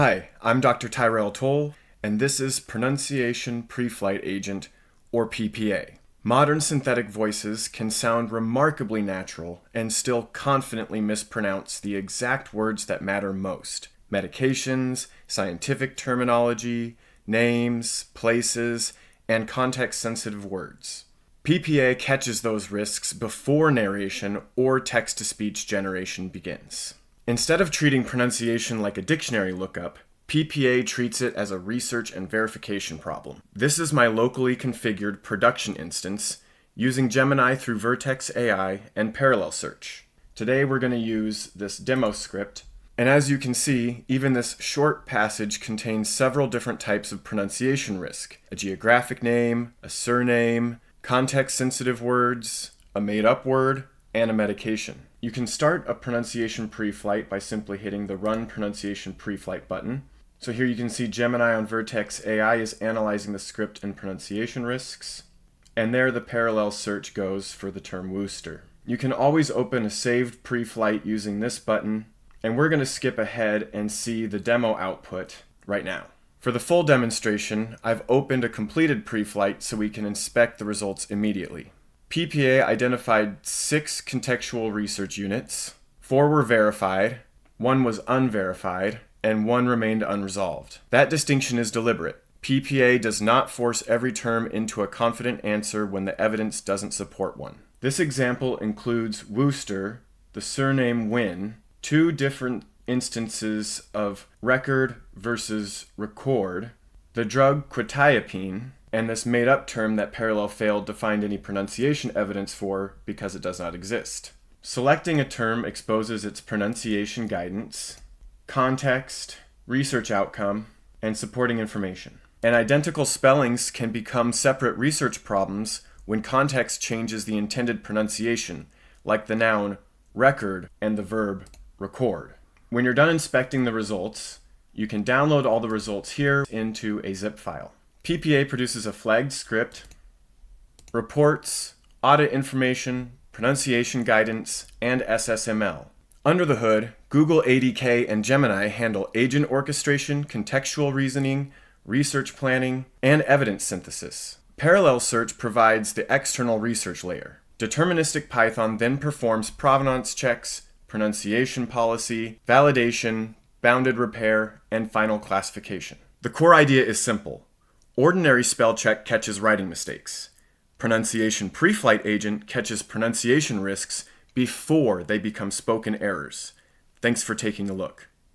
Hi, I'm Dr. Tyrell Toll, and this is Pronunciation Preflight Agent, or PPA. Modern synthetic voices can sound remarkably natural and still confidently mispronounce the exact words that matter most: medications, scientific terminology, names, places, and context-sensitive words. PPA catches those risks before narration or text-to-speech generation begins. Instead of treating pronunciation like a dictionary lookup, PPA treats it as a research and verification problem. This is my locally configured production instance using Gemini through Vertex AI and parallel search. Today we're going to use this demo script, and as you can see, even this short passage contains several different types of pronunciation risk: a geographic name, a surname, context-sensitive words, a made-up word, and a medication. You can start a pronunciation preflight by simply hitting the Run Pronunciation Preflight button. So here you can see Gemini on Vertex AI is analyzing the script and pronunciation risks, and there the parallel search goes for the term Worcester. You can always open a saved preflight using this button, and we're going to skip ahead and see the demo output right now. For the full demonstration, I've opened a completed preflight so we can inspect the results immediately. PPA identified 6 contextual research units, 4 were verified, 1 was unverified, and 1 remained unresolved. That distinction is deliberate. PPA does not force every term into a confident answer when the evidence doesn't support one. This example includes Worcester, the surname Wynn, 2 different instances of record versus record, the drug quetiapine, and this made-up term that Parallel failed to find any pronunciation evidence for because it does not exist. Selecting a term exposes its pronunciation guidance, context, research outcome, and supporting information. And identical spellings can become separate research problems when context changes the intended pronunciation, like the noun record and the verb record. When you're done inspecting the results, you can download all the results here into a zip file. PPA produces a flagged script, reports, audit information, pronunciation guidance, and SSML. Under the hood, Google ADK and Gemini handle agent orchestration, contextual reasoning, research planning, and evidence synthesis. Parallel search provides the external research layer. Deterministic Python then performs provenance checks, pronunciation policy, validation, bounded repair, and final classification. The core idea is simple. Ordinary spell check catches writing mistakes. Pronunciation Preflight Agent catches pronunciation risks before they become spoken errors. Thanks for taking a look.